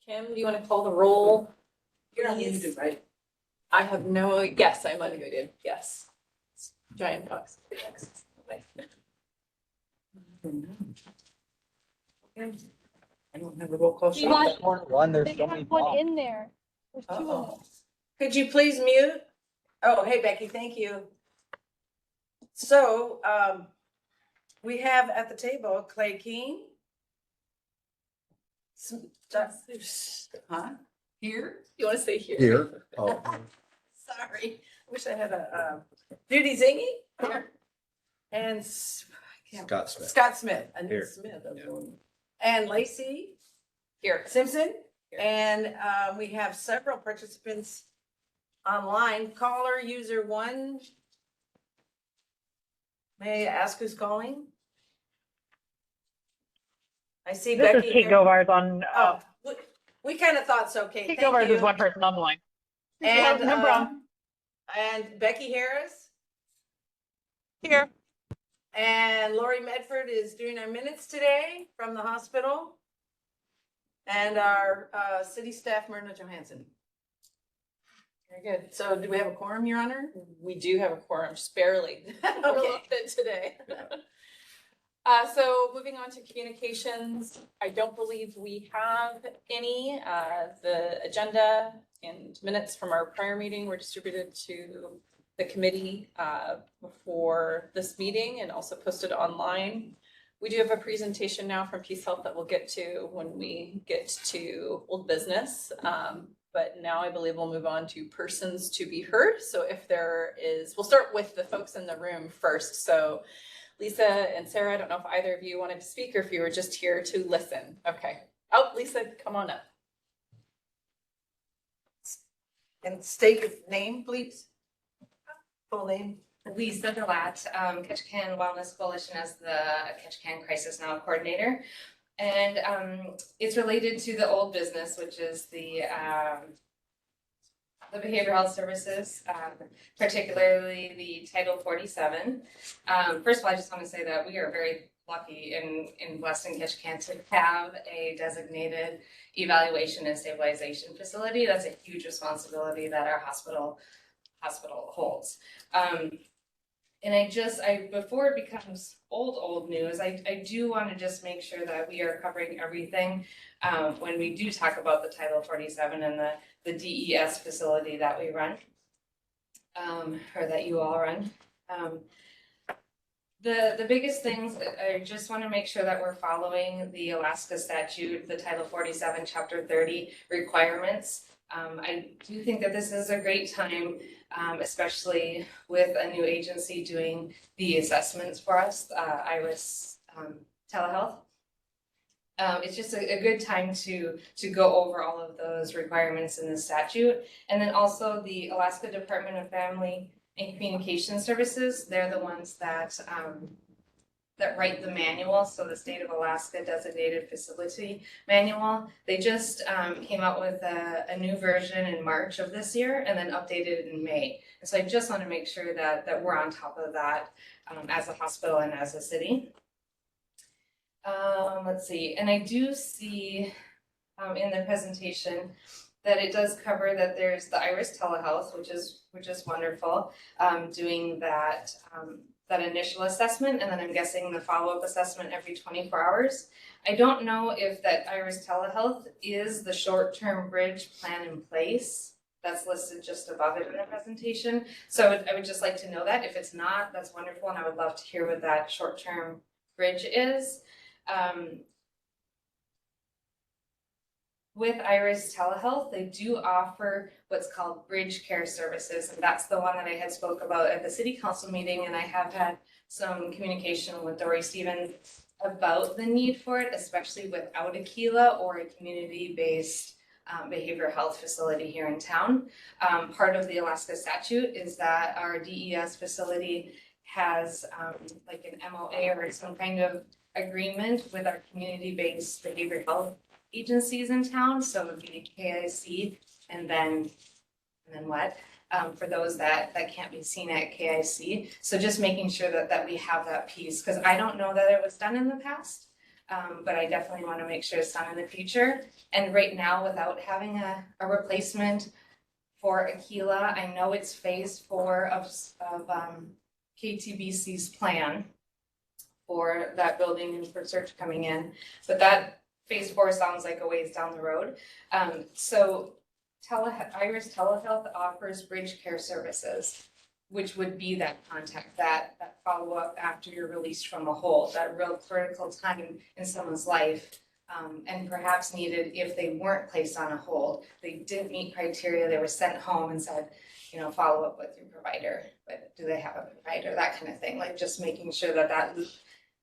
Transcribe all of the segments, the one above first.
Kim, do you want to call the roll? You're unmuted, right? I have no, yes, I'm unmuted, yes. Giant box. I don't have a roll call Do you shot. want- One, there's They so many have one problems. in there. There's two in there. Uh-oh. Could you please mute? Oh, hey, Becky, thank you. So, we have at the table Clay King. Huh? Here? You want to say here? Here. Oh, Sorry, wish I had a, Judy Zingy here. And Scott Smith. Scott Smith, I need Here. Smith. I was going- And Lacey Here. Simpson. Here. And we have several participants online. Caller user one. May I ask who's calling? I see This Becky is Kate here. Govars on, Oh, we kind of thought so, Kate. Kate Thank Govars you. is one person on the line. And, No problem. and Becky Harris. Here. And Lori Medford is doing our minutes today from the hospital. And our city staff, Myrna Johansson. Very good. So do we have a quorum, Your Honor? We do have a quorum, just barely. We're a little Okay. bit today. So moving on to communications, I don't believe we have any. The agenda and minutes from our prior meeting were distributed to the committee before this meeting and also posted online. We do have a presentation now from Peace Health that we'll get to when we get to old business. But now I believe we'll move on to persons to be heard. So if there is, we'll start with the folks in the room first. So Lisa and Sarah, I don't know if either of you wanted to speak or if you were just here to listen. Okay. Oh, Lisa, come on up. And state your name, please. Full name. Lisa Delat, Ketchikan Wellness Coalition as the Ketchikan Crisis Now Coordinator. And it's related to the old business, which is the behavioral health services, particularly the Title 47. First of all, I just want to say that we are very lucky in blessed in Ketchikan to have a designated evaluation and stabilization facility. That's a huge responsibility that our hospital holds. And before it becomes old news, I do want to just make sure that we are covering everything when we do talk about the Title 47 and the DES facility that we run, or that you all run. The biggest things, I just want to make sure that we're following the Alaska statute, the Title 47, Chapter 30 requirements. I do think that this is a great time, especially with a new agency doing the assessments for us, Iris Telehealth. It's just a good time to go over all of those requirements in the statute. And then also the Alaska Department of Family and Communication Services, they're the ones that write the manual, so the State of Alaska Designated Facility Manual. They just came out with a new version in March of this year and then updated it in May. And so I just want to make sure that we're on top of that as a hospital and as a city. Let's see, and I do see in the presentation that it does cover that there's the Iris Telehealth, which is wonderful, doing that initial assessment, and then I'm guessing the follow-up assessment every 24 hours. I don't know if that Iris Telehealth is the short-term bridge plan in place. That's listed just above it in the presentation. So I would just like to know that. If it's not, that's wonderful, and I would love to hear what that short-term bridge is. With Iris Telehealth, they do offer what's called bridge care services, and that's the one that I had spoke about at the city council meeting, and I have had some communication with Dory Stevens about the need for it, especially without a KELA or a community-based behavioral health facility here in town. Part of the Alaska statute is that our DES facility has like an MOA or some kind of agreement with our community-based behavioral health agencies in town, so it would be KIC and then what, for those that can't be seen at KIC. So just making sure that we have that piece, because I don't know that it was done in the past. But I definitely want to make sure it's done in the future. And right now, without having a replacement for Aquila, I know it's phase 4 of KTBC's plan for that building and for search coming in, but that phase 4 sounds like a ways down the road. So Iris Telehealth offers bridge care services, which would be that contact, that follow-up after you're released from a hold, that real critical time in someone's life, and perhaps needed if they weren't placed on a hold, they didn't meet criteria, they were sent home and said, you know, follow up with your provider, but do they have a provider, that kind of thing, like just making sure that that loop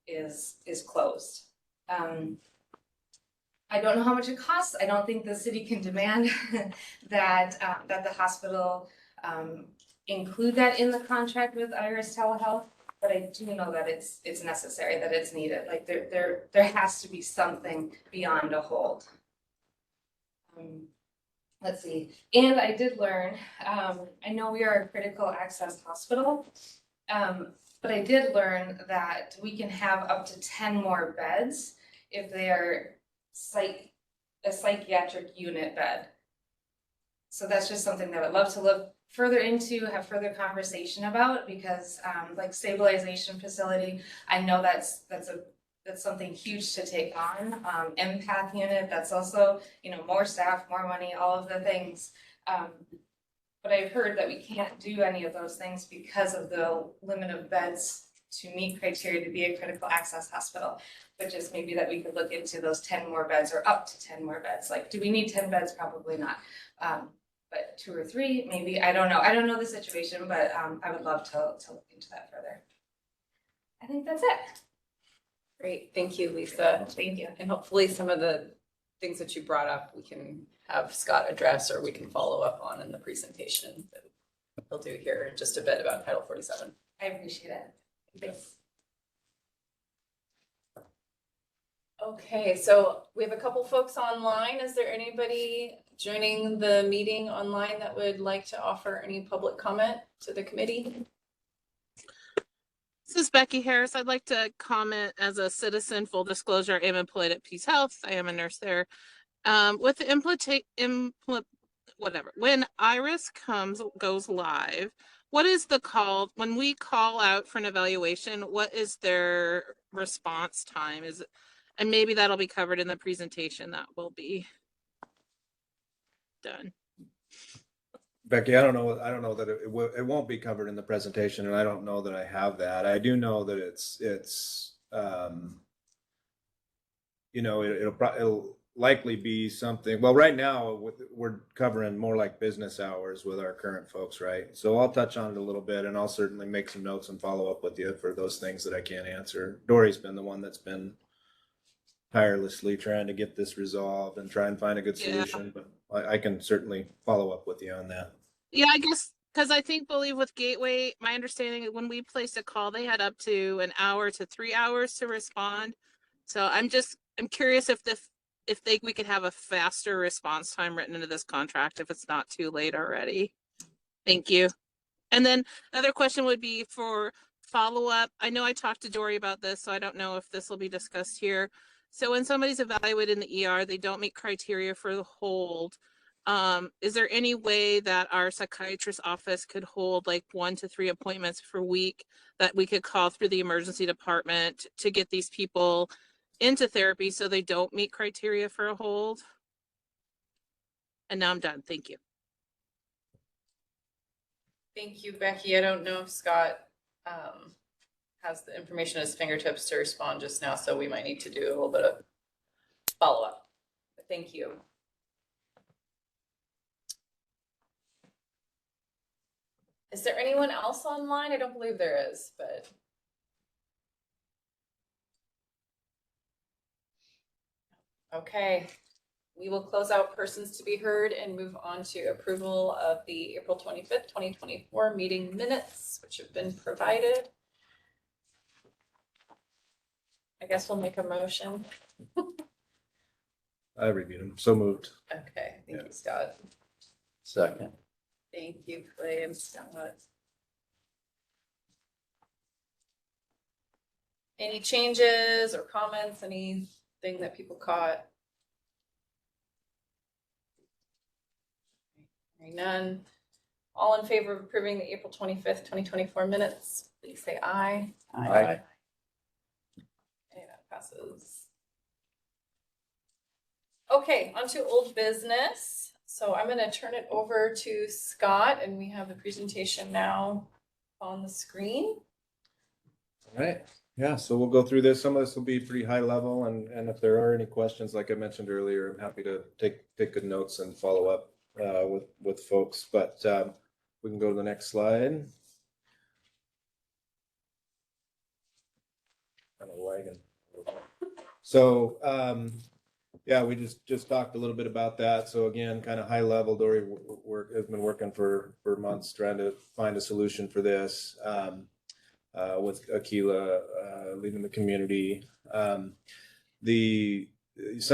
is closed. I don't know how much it costs. I don't think the city can demand that that the hospital include that in the contract with Iris Telehealth, but I do know that it's necessary, that it's needed. Like there has to be something beyond a hold. Let's see. And I did learn. I know we are a critical access hospital, but I did learn that we can have up to 10 more beds if they are a psychiatric unit bed. So that's just something that I'd love to look further into, have further conversation about, because like stabilization facility, I know that's something huge to take on. Empath unit, that's also, you know, more staff, more money, all of the things. But I've heard that we can't do any of those things because of the limit of beds to meet criteria to be a critical access hospital. But just maybe that we could look into those 10 more beds or up to 10 more beds. Like, do we need 10 beds? Probably not. But 2 or 3, maybe, I don't know. I don't know the situation, but I would love to look into that further. I think that's it. Great, thank you, Lisa. Thank you. And hopefully some of the things that you brought up, we can have Scott address, or we can follow up on in the presentation that he'll do here in just a bit about Title 47. I appreciate it. Thanks. Okay, so we have a couple folks online. Is there anybody joining the meeting online that would like to offer any public comment to the committee? This is Becky Harris. I'd like to comment as a citizen. Full disclosure, I am employed at Peace Health. I am a nurse there. With the when Iris goes live, what is the call when we call out for an evaluation? What is their response time? And maybe that'll be covered in the presentation that will be done. Becky, I don't know that it won't be covered in the presentation, and I don't know that I have that. I do know that it's you know, it'll likely be something. Well, right now we're covering more like business hours with our current folks, right? So I'll touch on it a little bit, and I'll certainly make some notes and follow up with you for those things that I can't answer. Dory's been the one that's been tirelessly trying to get this resolved and try and find a good solution, but I can certainly follow up with you on that. Yeah, I guess because I believe with Gateway, my understanding is when we placed a call, they had up to an hour to 3 hours to respond. So I'm curious if we could have a faster response time written into this contract if it's not too late already. Thank you. And then another question would be for follow-up. I know I talked to Dory about this, so I don't know if this will be discussed here. So when somebody's evaluated in the ER, they don't meet criteria for the hold. Is there any way that our psychiatrist office could hold like 1 to 3 appointments per week that we could call through the emergency department to get these people into therapy so they don't meet criteria for a hold? And now I'm done. Thank you. Thank you, Becky. I don't know if Scott has the information at his fingertips to respond just now, so we might need to do a little bit of follow-up. But thank you. Is there anyone else online? I don't believe there is, but. Okay, we will close out persons to be heard and move on to approval of the April 25th, 2024 meeting minutes, which have been provided. I guess we'll make a motion. I reviewed them. So moved. Okay, thank you, Scott. Second. Thank you, Clay and Scott. Any changes or comments, anything that people caught? Hearing none. All in favor of approving the April 25th, 2024 minutes, please say aye. Aye. Okay, that passes. Okay, on to old business. So I'm gonna turn it over to Scott, and we have the presentation now on the screen. All right, yeah, so we'll go through this. Some of this will be pretty high level, and if there are any questions, like I mentioned earlier, I'm happy to take good notes and follow up with folks, but we can go to the next slide. Kind of lagging. So yeah, we just talked a little bit about that. So again, kind of high level, Dory has been working for months trying to find a solution for this. With Aquila leading the community. Some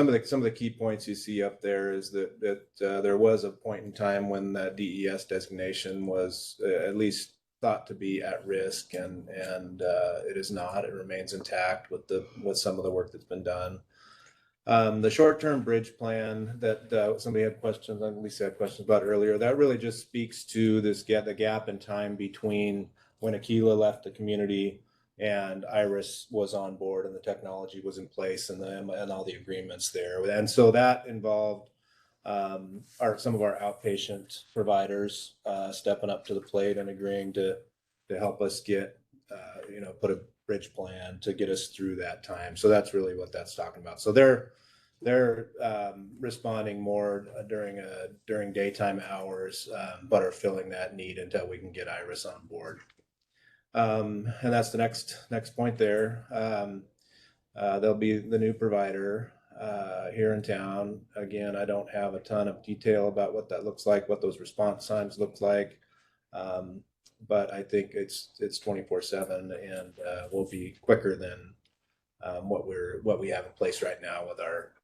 of the key points you see up there is that there was a point in time when that DES designation was at least thought to be at risk, and it is not. It remains intact with some of the work that's been done. The short-term bridge plan that somebody had questions on, Lisa had questions about earlier, that really just speaks to the gap in time between when Aquila left the community and Iris was on board and the technology was in place and all the agreements there. And so that involved some of our outpatient providers stepping up to the plate and agreeing to help us get, put a bridge plan to get us through that time. So that's really what that's talking about. So they're responding more during daytime hours, but are filling that need until we can get Iris on board. And that's the next point there. They'll be the new provider here in town. Again, I don't have a ton of detail about what that looks like, what those response times look like. But I think it's 24/7 and will be quicker than what we have in place right now with our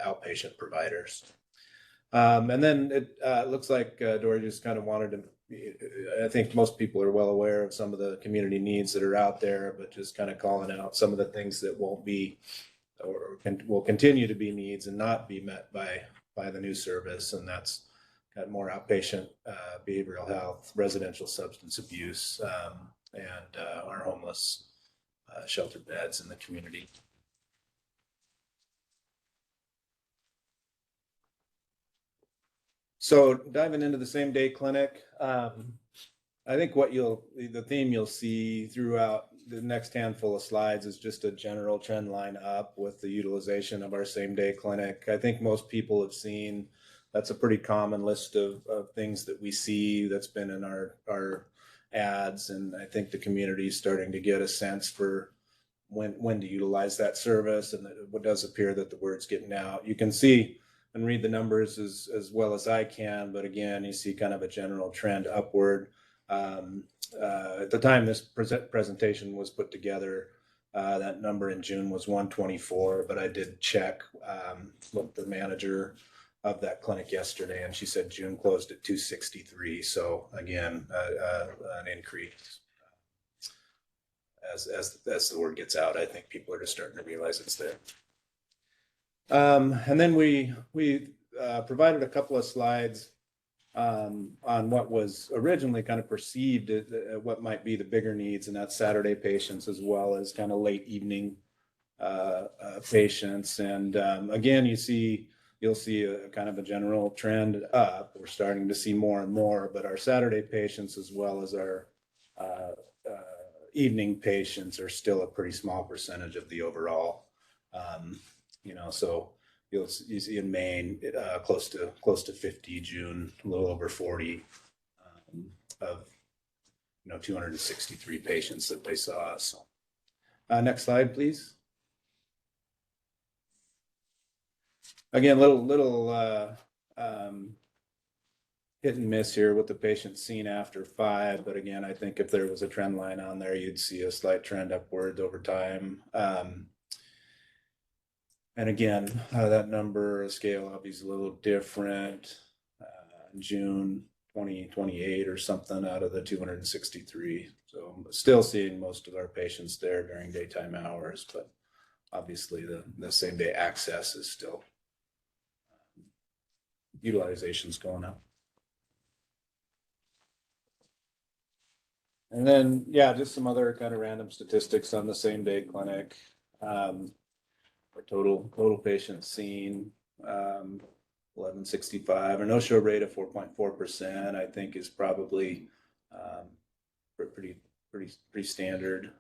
outpatient providers. And then it looks like Dory just kind of wanted to, I think most people are well aware of some of the community needs that are out there, but just kind of calling out some of the things that won't be or will continue to be needs and not be met by the new service. And that's got more outpatient behavioral health, residential substance abuse, and our homeless shelter beds in the community. So diving into the same day clinic, I think the theme you'll see throughout the next handful of slides is just a general trend line up with the utilization of our same day clinic. I think most people have seen that's a pretty common list of things that we see that's been in our ads. And I think the community is starting to get a sense for when to utilize that service. And it does appear that the word's getting out. You can see and read the numbers as well as I can, but again, you see kind of a general trend upward. At the time this presentation was put together, that number in June was 124, but I did check with the manager of that clinic yesterday, and she said June closed at 263. So again, an increase as the word gets out. I think people are just starting to realize it's there. And then we provided a couple of slides on what was originally kind of perceived what might be the bigger needs, and that's Saturday patients as well as kind of late evening patients. And again, you'll see a kind of a general trend up. We're starting to see more and more, but our Saturday patients as well as our evening patients are still a pretty small percentage of the overall. So you see in Maine close to 50, June a little over 40 of 263 patients that they saw. So next slide, please. Again, little hit and miss here with the patients seen after 5, but again, I think if there was a trend line on there, you'd see a slight trend upwards over time. And again, that number scale obviously a little different. June 2028 or something out of the 263. So still seeing most of our patients there during daytime hours, but obviously the same day access is still, utilization's going up. And then, yeah, just some other kind of random statistics on the same day clinic. Our total patients seen, 1165, our no-show rate of 4.4%, I think is probably, pretty standard.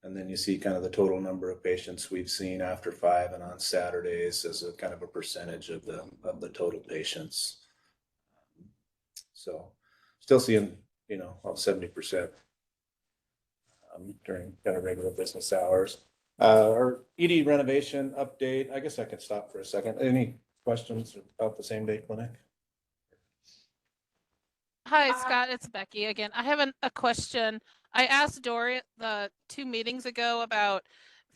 And then you see kind of the total number of patients we've seen after 5 and on Saturdays as a kind of a percentage of the total patients. So still seeing, about 70% during kind of regular business hours. Our ED renovation update, I guess I could stop for a second. Any questions about the same day clinic? Hi, Scott, it's Becky again. I have a question. I asked Dory the 2 meetings ago about,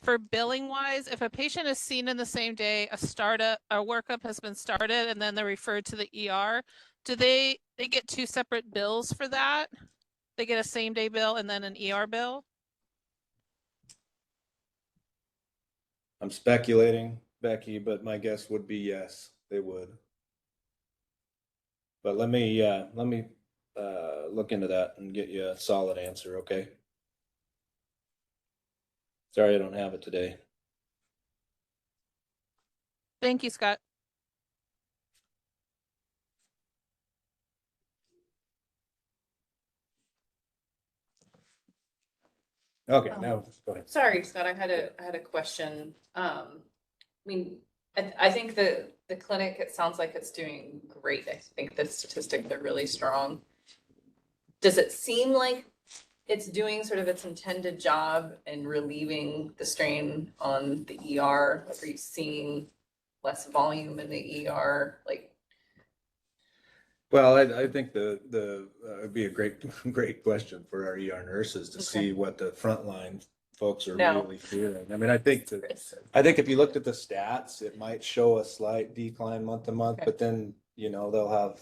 for billing wise, if a patient is seen in the same day, a workup has been started and then they're referred to the ER, do they get 2 separate bills for that? They get a same day bill and then an ER bill? I'm speculating, Becky, but my guess would be yes, they would. But let me look into that and get you a solid answer, okay? Sorry, I don't have it today. Thank you, Scott. Okay, now go ahead. Sorry, Scott, I had a question. I mean, I think the clinic, it sounds like it's doing great. I think the statistics are really strong. Does it seem like it's doing sort of its intended job in relieving the strain on the ER? Are you seeing less volume in the ER? Like, Well, I think it'd be a great question for our ER nurses to see what the frontline folks are really feeling. I mean, I think if you looked at the stats, it might show a slight decline month to month, but then, they'll have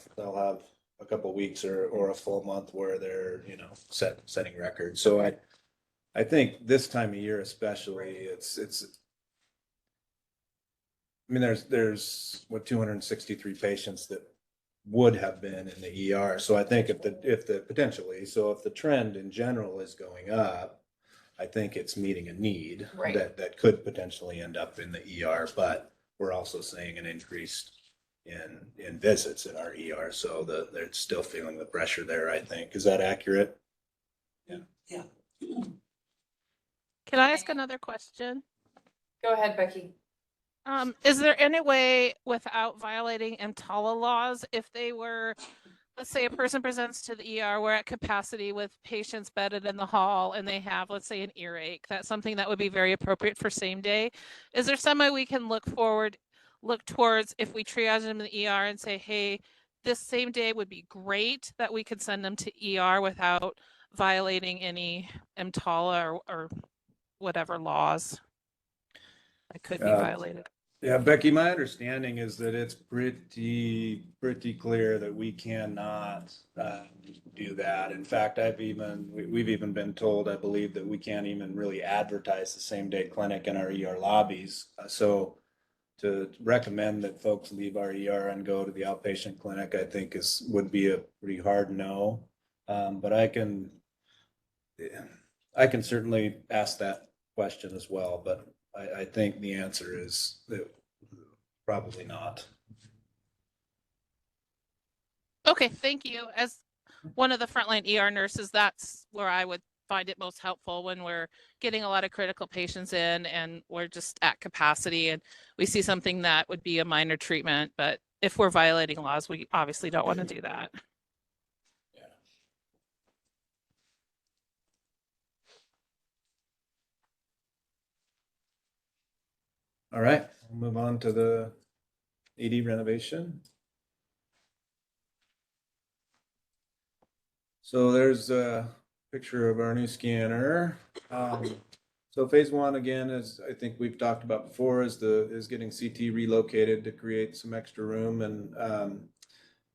a couple of weeks or a full month where they're, setting records. So I think this time of year especially, I mean, there's 263 patients that would have been in the ER. So I think if the trend in general is going up, I think it's meeting a need that could potentially end up in the ER, but we're also seeing an increase in visits in our ER. So they're still feeling the pressure there, I think. Is that accurate? Yeah. Can I ask another question? go ahead, Becky. Is there any way without violating EMTALA laws, if they were, let's say a person presents to the ER, we're at capacity with patients bedded in the hall and they have, let's say, an earache, that's something that would be very appropriate for same day. Is there some way we can look towards if we triage them in the ER and say, hey, this same day would be great that we could send them to ER without violating any EMTALA or whatever laws that could be violated? Yeah, Becky, my understanding is that it's pretty clear that we cannot do that. In fact, we've even been told, I believe, that we can't even really advertise the same day clinic in our ER lobbies. So to recommend that folks leave our ER and go to the outpatient clinic, I think would be a pretty hard no. But I can certainly ask that question as well, but I think the answer is that probably not. Okay, thank you. As one of the frontline ER nurses, that's where I would find it most helpful when we're getting a lot of critical patients in and we're just at capacity and we see something that would be a minor treatment. But if we're violating laws, we obviously don't want to do that. All right, we'll move on to the ED renovation. So there's a picture of our new scanner. So phase 1, again, as I think we've talked about before, is getting CT relocated to create some extra room and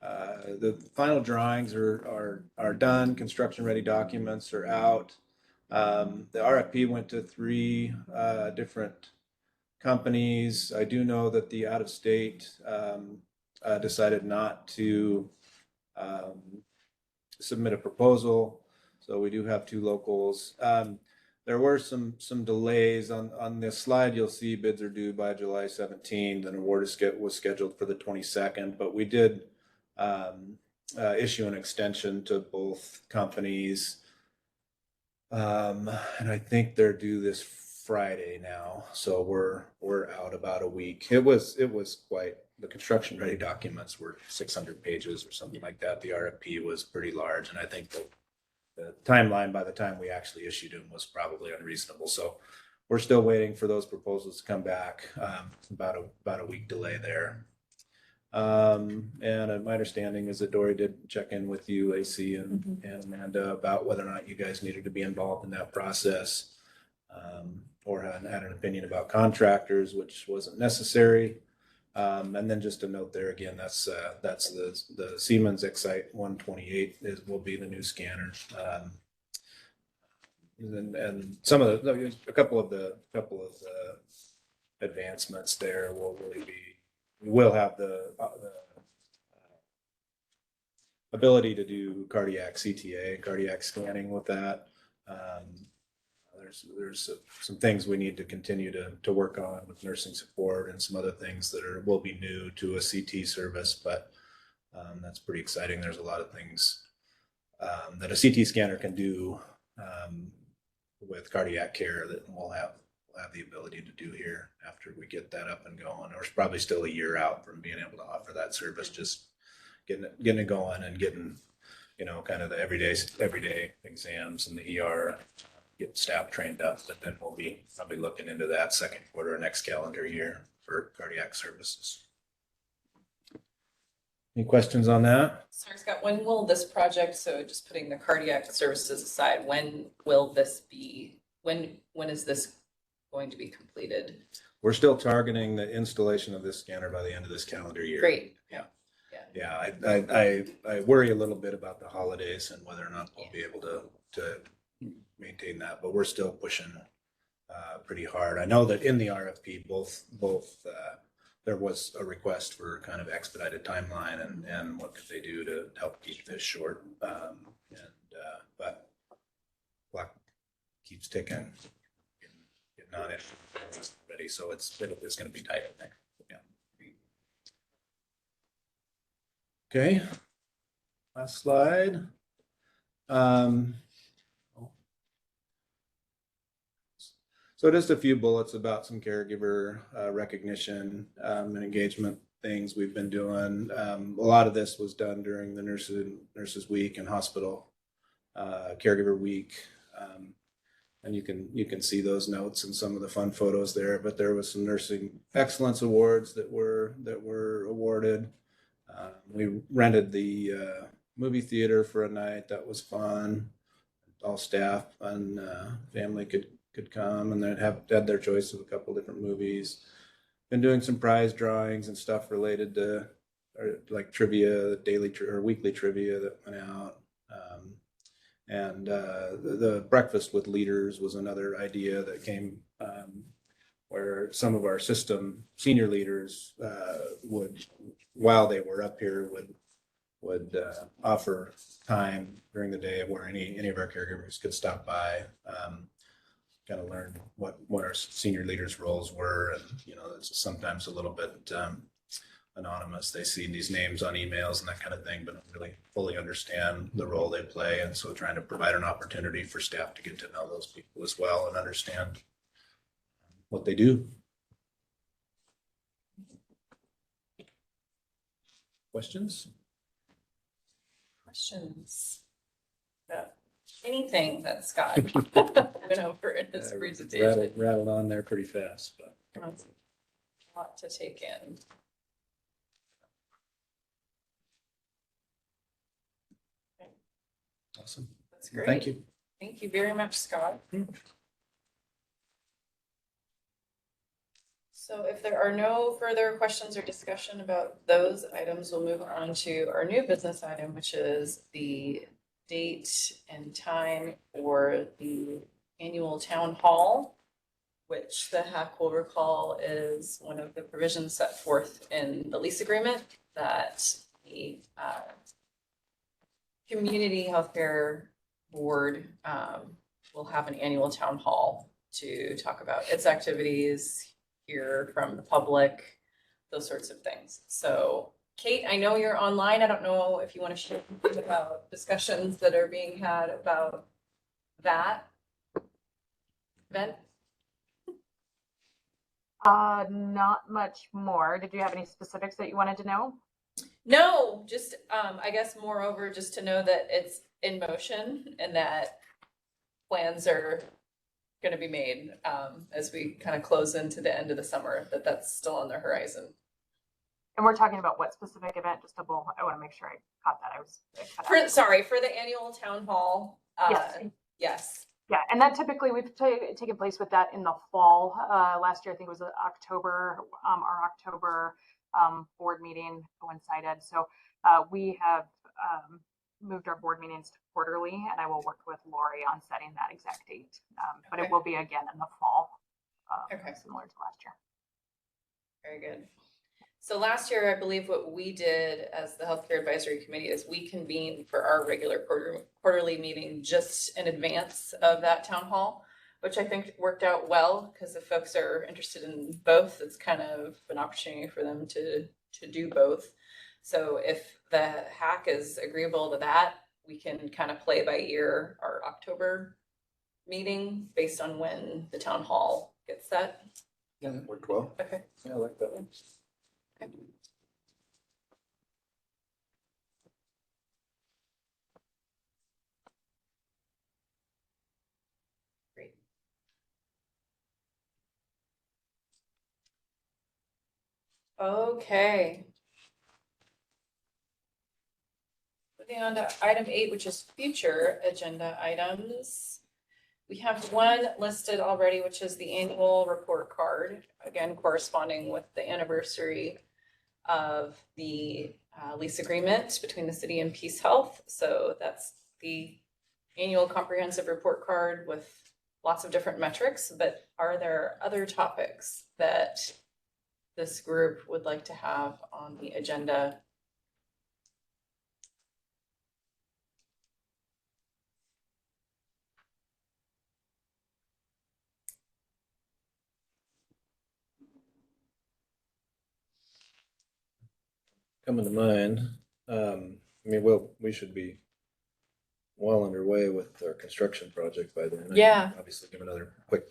The final drawings are done. Construction-ready documents are out. The RFP went to 3 different companies. I do know that the out-of-state decided not to submit a proposal, so we do have 2 locals. There were some delays on this slide. You'll see bids are due by July 17th, and award was scheduled for the 22nd, but we did issue an extension to both companies. And I think they're due this Friday now, so we're out about a week. It was quite, the construction ready documents were 600 pages or something like that. The RFP was pretty large, and I think the timeline by the time we actually issued them was probably unreasonable. So we're still waiting for those proposals to come back. About a week delay there. And my understanding is that Dory did check in with you, Lacey, and Amanda about whether or not you guys needed to be involved in that process, or had an opinion about contractors, which wasn't necessary. And then just a note there again, that's the Siemens Excite 128 will be the new scanner. And some of a couple of the advancements there will really be. We will have the ability to do cardiac CTA, cardiac scanning with that. There's some things we need to continue to work on with nursing support and some other things that will be new to a CT service, but that's pretty exciting. There's a lot of things that a CT scanner can do with cardiac care that we'll have the ability to do here after we get that up and going. Or it's probably still a year out from being able to offer that service, just getting it going and getting, kind of the everyday exams in the ER, get staff trained up, but then we'll be probably looking into that second quarter of next calendar year for cardiac services. Any questions on that? Sorry, Scott, when will this project, so just putting the cardiac services aside, when will this be, when is this going to be completed? We're still targeting the installation of this scanner by the end of this calendar year. Great. Yeah, I worry a little bit about the holidays and whether or not we'll be able to maintain that, but we're still pushing pretty hard. I know that in the RFP, both there was a request for kind of expedited timeline and what could they do to help keep this short. But clock keeps ticking, getting on it ready, so it's going to be tight, I think. Yeah. Okay, last slide. So just a few bullets about some caregiver recognition and engagement things we've been doing. A lot of this was done during the Nurses Week and Hospital Caregiver Week. And you can see those notes and some of the fun photos there, but there was some nursing excellence awards that were awarded. We rented the movie theater for a night. That was fun. All staff and family could come and then had their choice of a couple different movies. Been doing some prize drawings and stuff related to like trivia, daily or weekly trivia that went out. And the breakfast with leaders was another idea that came where some of our system senior leaders would, while they were up here, would offer time during the day where any of our caregivers could stop by, kind of learn what our senior leaders' roles were. And, it's sometimes a little bit anonymous. They see these names on emails and that kind of thing, but don't really fully understand the role they play. And so trying to provide an opportunity for staff to get to know those people as well and understand what they do. Questions? Anything that Scott went over in his presentation? Rattled on there pretty fast, but. That's a lot to take in. Awesome. That's great. Thank you. Thank you very much, Scott. So if there are no further questions or discussion about those items, we'll move on to our new business item, which is the date and time for the annual town hall, which the HAC will recall is one of the provisions set forth in the lease agreement that the Community Healthcare Board will have an annual town hall to talk about its activities, hear from the public, those sorts of things. So Kate, I know you're online. I don't know if you want to share anything about discussions that are being had about that event. Not much more. Did you have any specifics that you wanted to know? No, just I guess moreover, just to know that it's in motion and that plans are going to be made as we kind of close into the end of the summer, that that's still on the horizon. And we're talking about what specific event? Just double. I want to make sure I caught that. I was cut out. Sorry, for the annual town hall. Yes. Yes. Yeah, and that typically we've taken place with that in the fall. Last year, I think it was October. Our October board meeting coincided. So we have moved our board meetings to quarterly, and I will work with Lori on setting that exact date. But it Okay. will be again in the fall, Okay. similar to last year. Very good. So last year, I believe what we did as the Healthcare Advisory Committee is we convened for our regular quarterly meeting just in advance of that town hall, which I think worked out well because if folks are interested in both, it's kind of an opportunity for them to do both. So if the HAC is agreeable to that, we can kind of play by ear our October meeting based on when the town hall gets set. Yeah, that worked well. Okay. Yeah, I like that one. Great. Okay. Moving on to item 8, which is future agenda items. We have one listed already, which is the annual report card, again corresponding with the anniversary of the lease agreement between the city and Peace Health. So that's the annual comprehensive report card with lots of different metrics, but are there other topics that this group would like to have on the agenda? Coming to mind, I mean, we should be well underway with our construction project by then. I can Yeah. Obviously give another quick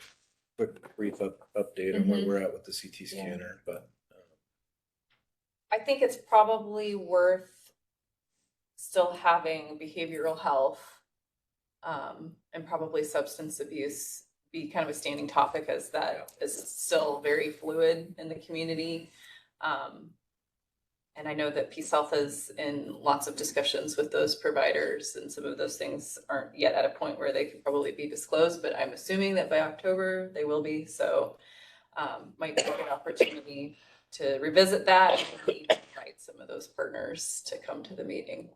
brief update on where Mhm. we're at with the CT scanner, but I think it's probably worth still having behavioral health and probably substance abuse be kind of a standing topic as that is still very fluid in the community. And I know that Peace Health is in lots of discussions with those providers, and some of those things aren't yet at a point where they can probably be disclosed, but I'm assuming that by October they will be. So might be a good opportunity to revisit that and maybe invite some of those partners to come to the meeting.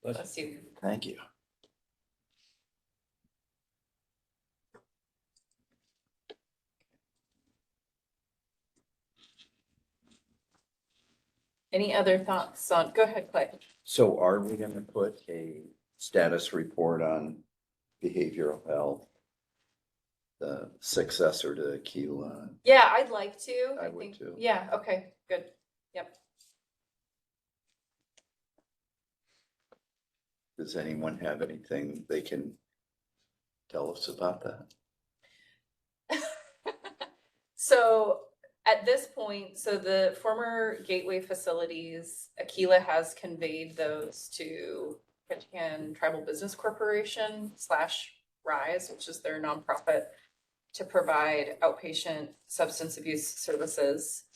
Bless you. Thank you. Any other thoughts on, go ahead, Clay. So are we gonna put a status report on behavioral health? The successor to Keelan? Yeah, I'd like to. I would think- too. Yeah, okay, good. Yep. Does anyone have anything they can tell us about that? So at this point, so the former Gateway facilities, Aquila has conveyed those to Ketchikan Tribal Business Corporation / RISE, which is their nonprofit, to provide outpatient substance abuse services.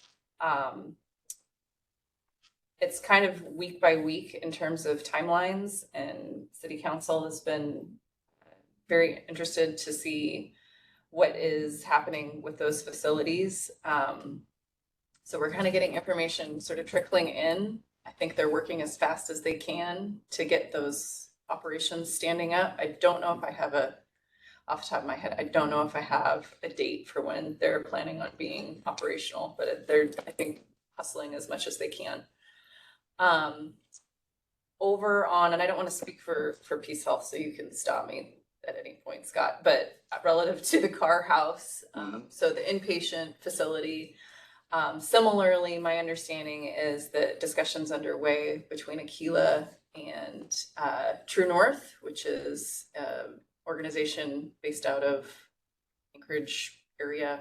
it's kind of week by week in terms of timelines, and city council has been very interested to see what is happening with those facilities. So we're kind of getting information sort of trickling in. I think they're working as fast as they can to get those operations standing up. I don't know if I have off the top of my head, I don't know if I have a date for when they're planning on being operational, but they're, I think, hustling as much as they can. Over on, and I don't want to speak for Peace Health, so you can stop me at any point, Scott, but relative to the Carr House, so the inpatient facility, similarly, my understanding is that discussions underway between Aquila and True North, which is an organization based out of Anchorage area.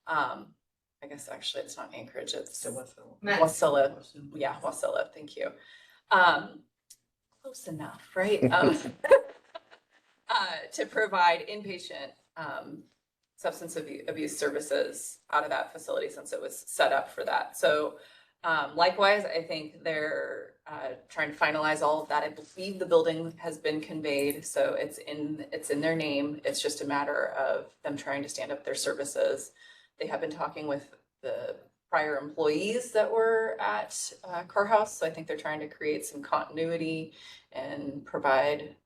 I guess actually it's not Anchorage, it's Wasilla. Yeah, Wasilla, thank you. Close enough, right? To provide inpatient substance abuse services out of that facility since it was set up for that. So likewise, I think they're trying to finalize all of that. I believe the building has been conveyed, so it's in their name. It's just a matter of them trying to stand up their services. They have been talking with the prior employees that were at Carr House, so I think they're trying to create some continuity and provide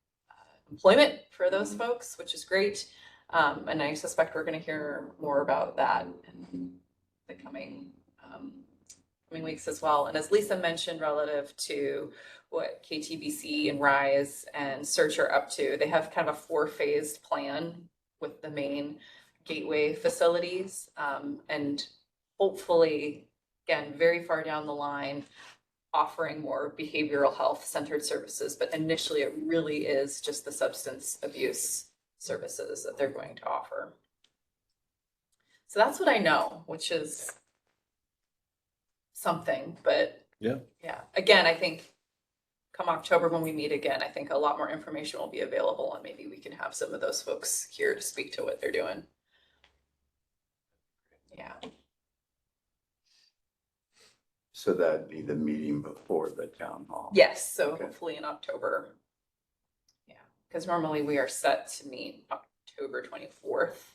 employment for those folks, which is great. And I suspect we're going to hear more about that in the coming weeks as well. And as Lisa mentioned, relative to what KTBC and RISE and Search are up to, they have kind of a 4-phased plan with the main gateway facilities, and hopefully, again, very far down the line, offering more behavioral health centered services. But initially, it really is just the substance abuse services that they're going to offer. So that's what I know, which is something, but yeah. Again, I think come October when we meet again, I think a lot more information will be available, and maybe we can have some of those folks here to speak to what they're doing. Yeah. So that'd be the meeting before the town hall. Yes, so Okay. hopefully in October. Yeah, because normally we are set to meet October 24th.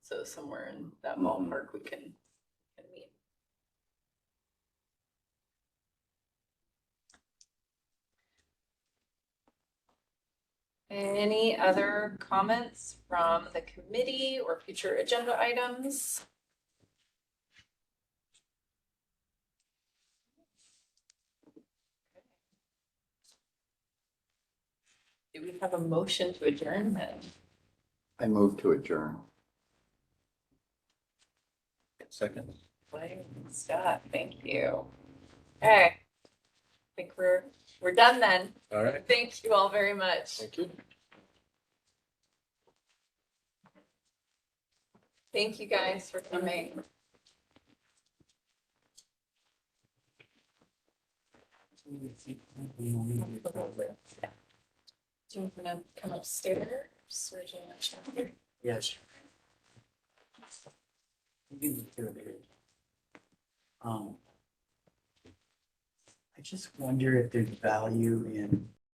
So somewhere in that ballpark we can meet. Any other comments from the committee or future agenda items? Do we have a motion to adjourn then? I move to adjourn. Second. Blaine, Scott, thank you. Okay. I think we're done then. All right. Thank you all very much. Thank you. Thank you guys for coming. Do you want to come upstairs? Or do you want to chat here? Yes. I just wonder if there's value in